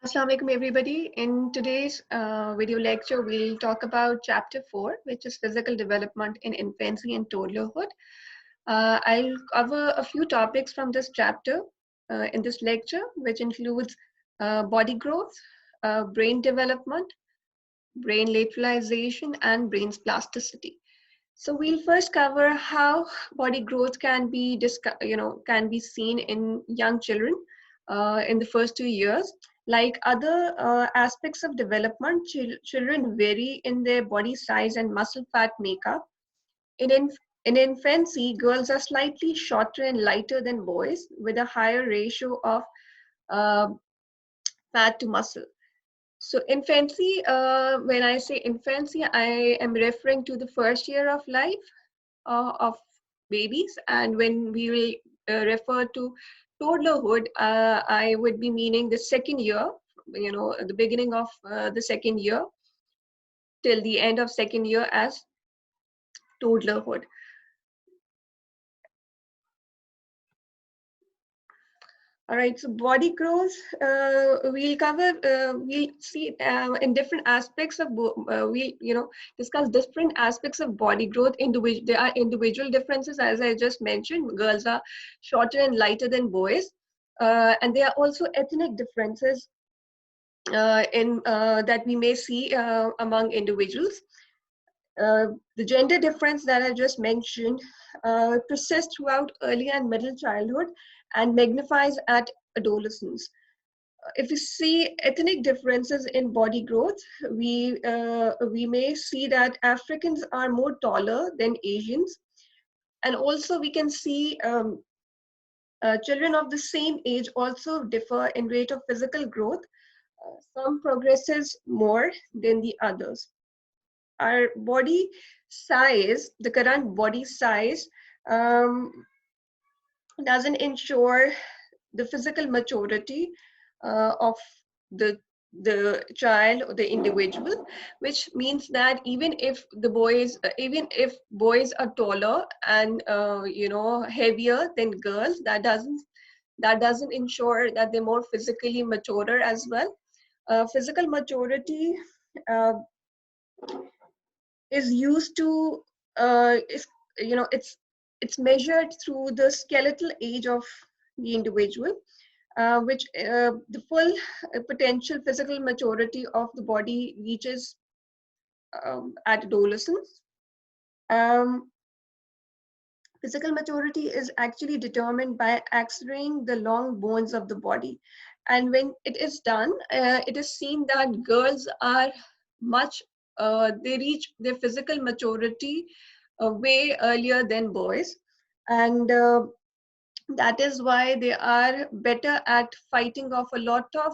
Assalamu alaikum everybody. In today's video lecture, we'll talk about chapter 4, which is physical development in infancy and toddlerhood. I'll cover a few topics from this chapter in this lecture, which includes body growth, brain development, brain lateralization, and brain's plasticity. So we'll first cover how body growth can be can be seen in young children in the first 2 years. Like other aspects of development, children vary in their body size and muscle fat makeup. In infancy, girls are slightly shorter and lighter than boys, with a higher ratio of uh, fat to muscle. So infancy, when I say infancy, I am referring to the first year of life of babies, and when we will refer to toddlerhood, I would be meaning the second year, the beginning of the second year till the end of second year as toddlerhood. All right, so body growth, we'll see in different aspects of, discuss different aspects of body growth. There are individual differences, as I just mentioned. Girls are shorter and lighter than boys. And there are also ethnic differences that we may see among individuals. The gender difference that I just mentioned persists throughout early and middle childhood and magnifies at adolescence. If we see ethnic differences in body growth, we may see that Africans are more taller than Asians, and also we can see children of the same age also differ in rate of physical growth. Some progresses more than the others. Our body size, the current body size, doesn't ensure the physical maturity of the child or the individual, which means that even if boys are taller and heavier than girls, that doesn't ensure that they're more physically mature as well. Physical maturity uh, is used to is it's measured through the skeletal age of the individual, which the full potential physical maturity of the body reaches at adolescence. Um, Physical maturity is actually determined by accelerating the long bones of the body. And when it is done, it is seen that girls are they reach their physical maturity way earlier than boys. And that is why they are better at fighting off a lot of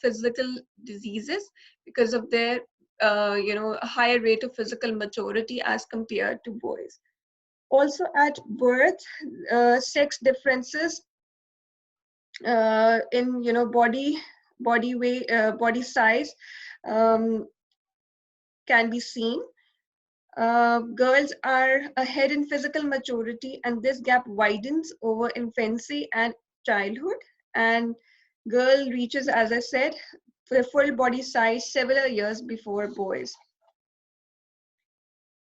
physical diseases, because of their higher rate of physical maturity as compared to boys. Also at birth, sex differences in body weight, body size um, can be seen. Girls are ahead in physical maturity, and this gap widens over infancy and childhood. And girl reaches, as I said, the full body size several years before boys.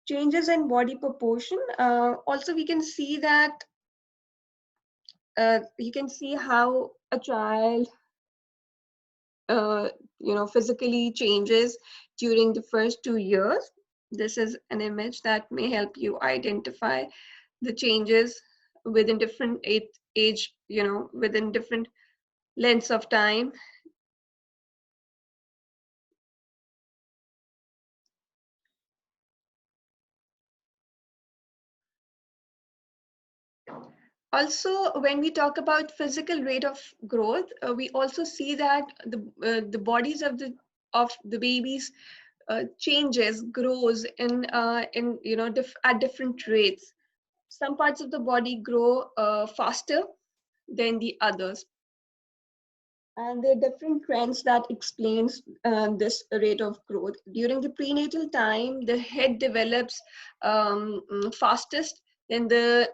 Changes in body proportion. Also, we can see that you can see how a child physically changes during the first 2 years. This is an image that may help you identify the changes within different age, within different lengths of time. Also, when we talk about physical rate of growth, we also see that the bodies of the babies changes, grows in at different rates. Some parts of the body grow faster than the others, and there are different trends that explains this rate of growth. During the prenatal time, the head develops fastest than the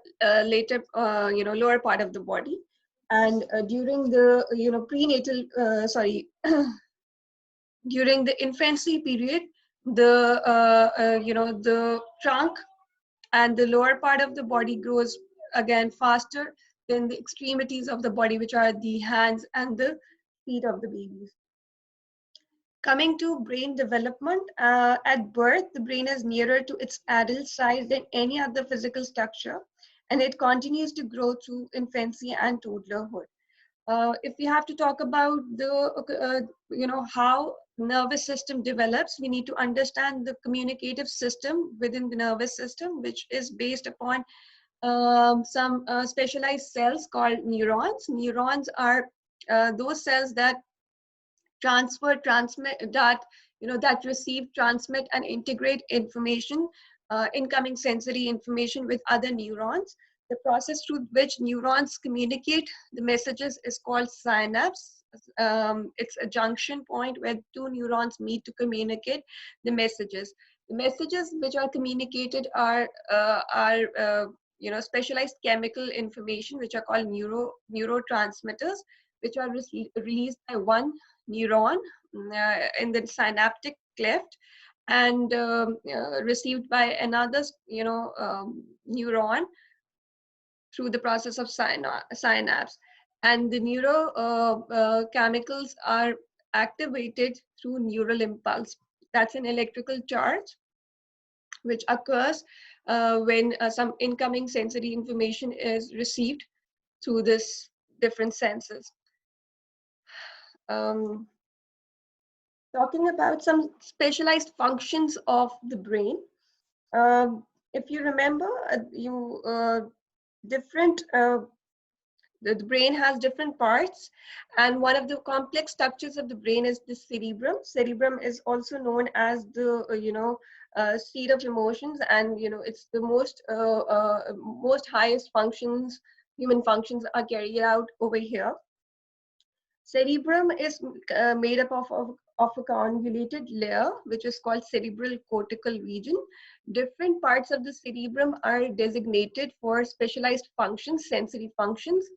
later lower part of the body, And during the prenatal during the infancy period, the trunk and the lower part of the body grows again faster than the extremities of the body, which are the hands and the feet of the babies. Coming to brain development, at birth, the brain is nearer to its adult size than any other physical structure, and it continues to grow through infancy and toddlerhood. If we have to talk about how nervous system develops, we need to understand the communicative system within the nervous system, which is based upon some specialized cells called neurons. Neurons are those cells that that receive, transmit, and integrate information, incoming sensory information with other neurons. The process through which neurons communicate the messages is called synapse. It's a junction point where two neurons meet to communicate the messages. The messages which are communicated are specialized chemical information, which are called neurotransmitters, which are released by one neuron in the synaptic cleft, and received by another neuron through the process of synapse. And the chemicals are activated through neural impulse. That's an electrical charge which occurs when some incoming sensory information is received through this different senses. Talking about some specialized functions of the brain. If you remember, the brain has different parts, and one of the complex structures of the brain is the cerebrum. Cerebrum is also known as the seat of emotions, and it's the most highest functions, human functions are carried out over here. Cerebrum is made up of a convoluted layer, which is called cerebral cortical region. Different parts of the cerebrum are designated for specialized functions, sensory functions.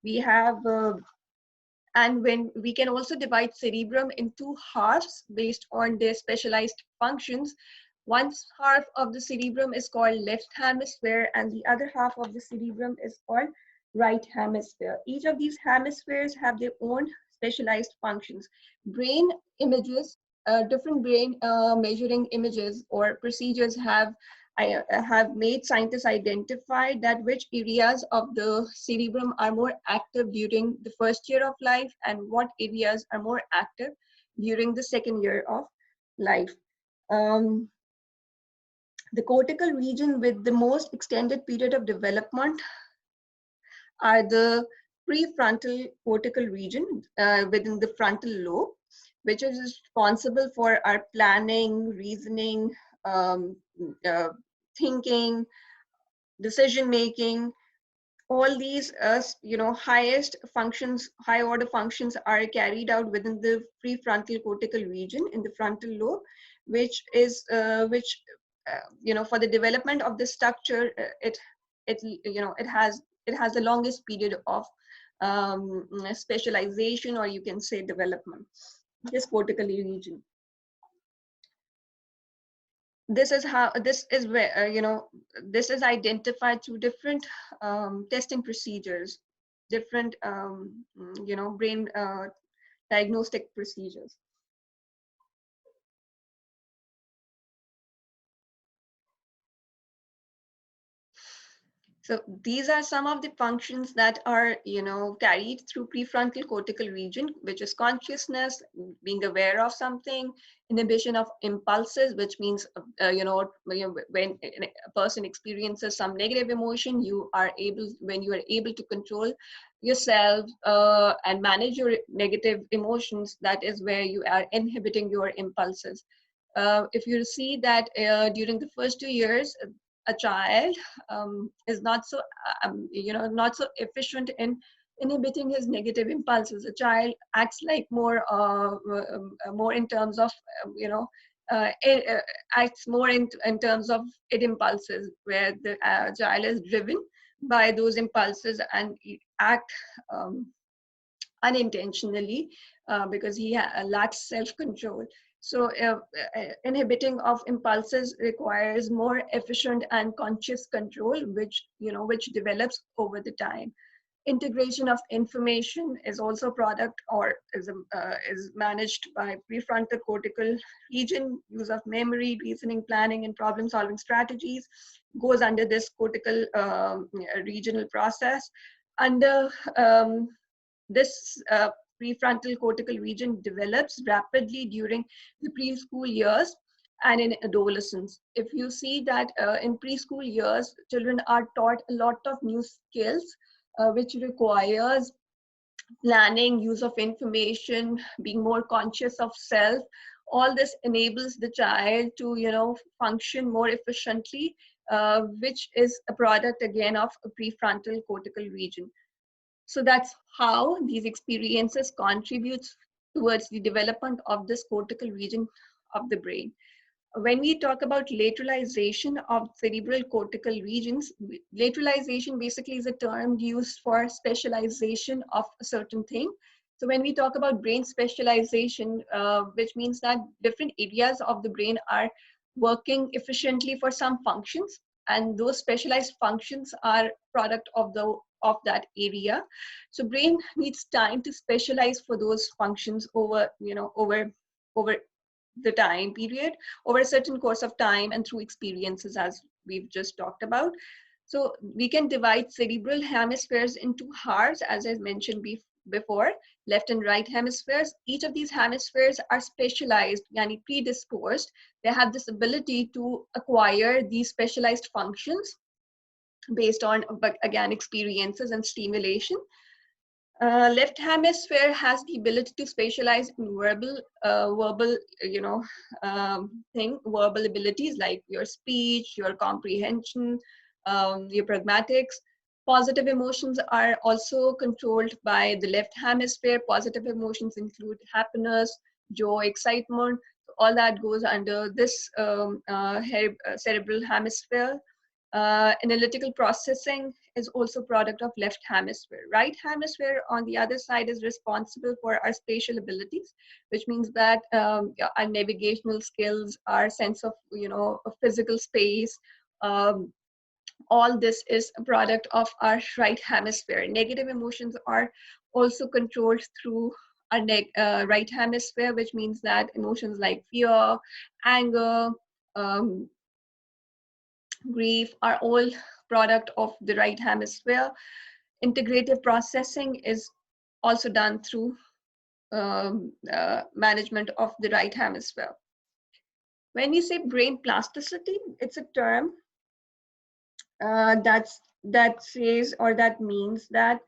We have, and when we can also divide cerebrum into halves based on their specialized functions. One half of the cerebrum is called left hemisphere, and the other half of the cerebrum is called right hemisphere. Each of these hemispheres have their own specialized functions. Brain images, different brain measuring images or procedures have made scientists identify that which areas of the cerebrum are more active during the first year of life and what areas are more active during the second year of life. The cortical region with the most extended period of development are the prefrontal cortical region within the frontal lobe, which is responsible for our planning, reasoning, thinking, decision making. All these highest functions, high order functions are carried out within the prefrontal cortical region in the frontal lobe, which is for the development of the structure, it has the longest period of specialization, or you can say development, this cortical region. This is how, this is where this is identified through different testing procedures, different brain diagnostic procedures. So these are some of the functions that are, carried through prefrontal cortical region, which is consciousness, being aware of something, inhibition of impulses, which means, when a person experiences some negative emotion, when you are able to control yourself and manage your negative emotions, that is where you are inhibiting your impulses. If you see that during the first 2 years, a child is not so not so efficient in inhibiting his negative impulses. A child acts like more in terms of acts more in terms of its impulses, where the child is driven by those impulses, and act unintentionally because he lacks self-control. So inhibiting of impulses requires more efficient and conscious control, which develops over the time. Integration of information is also a product or is managed by prefrontal cortical region. Use of memory, reasoning, planning, and problem solving strategies goes under this cortical regional process. Under this prefrontal cortical region develops rapidly during the preschool years and in adolescence. If you see that in preschool years, children are taught a lot of new skills, which requires planning, use of information, being more conscious of self. All this enables the child to, function more efficiently, which is a product again of a prefrontal cortical region. So that's how these experiences contribute towards the development of this cortical region of the brain. When we talk about lateralization of cerebral cortical regions, lateralization basically is a term used for specialization of a certain thing. So when we talk about brain specialization, which means that different areas of the brain are working efficiently for some functions, and those specialized functions are product of that area. So brain needs time to specialize for those functions over the time period, over a certain course of time and through experiences, as we've just talked about. So we can divide cerebral hemispheres into halves, as I mentioned before, left and right hemispheres. Each of these hemispheres are specialized, yani predisposed. They have this ability to acquire these specialized functions based on, but again, experiences and stimulation. Left hemisphere has the ability to specialize in verbal, verbal abilities like your speech, your comprehension, your pragmatics. Positive emotions are also controlled by the left hemisphere. Positive emotions include happiness, joy, excitement. All that goes under this cerebral hemisphere. Analytical processing is also product of left hemisphere. Right hemisphere, on the other side, is responsible for our spatial abilities, which means that our navigational skills, our sense of, a physical space, all this is a product of our right hemisphere. Negative emotions are also controlled through our right hemisphere, which means that emotions like fear, anger, um, grief are all product of the right hemisphere. Integrative processing is also done through management of the right hemisphere. When we say brain plasticity, it's a term that says, or that means that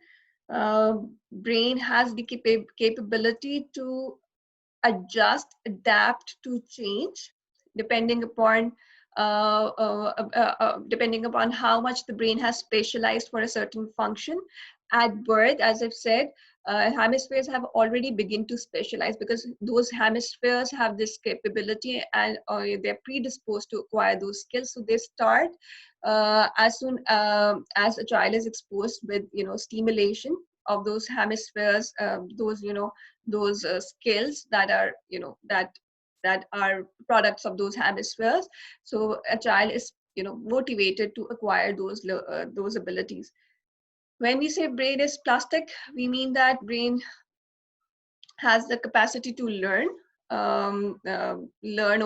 brain has the capability to adjust, adapt to change, depending upon depending upon how much the brain has specialized for a certain function. At birth, as I've said, hemispheres have already begun to specialize because those hemispheres have this capability and they're predisposed to acquire those skills. So they start as soon as a child is exposed with, stimulation of those hemispheres, those skills that are, that are products of those hemispheres. So a child is, motivated to acquire those abilities. When we say brain is plastic, we mean that brain has the capacity to learn, learn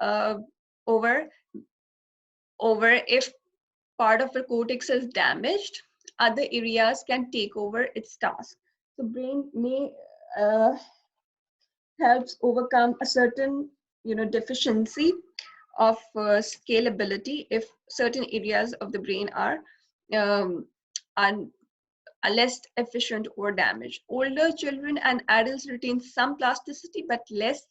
uh, over if part of the cortex is damaged, other areas can take over its task. So brain may uh, helps overcome a certain, deficiency of scalability if certain areas of the brain um, are are less efficient or damaged. Older children and adults retain some plasticity, but less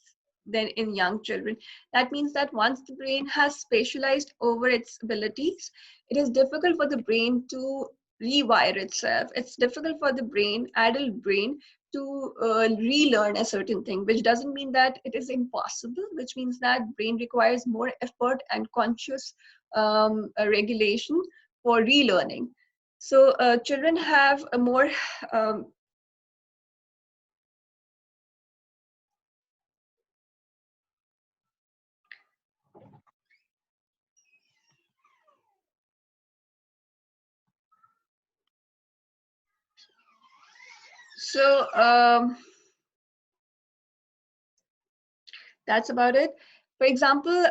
than in young children. That means that once the brain has spatialized over its abilities, it is difficult for the brain to rewire itself. It's difficult for the brain, adult brain, to relearn a certain thing, which doesn't mean that it is impossible, which means that brain requires more effort and conscious regulation for relearning. So children have a more so that's about it. For example,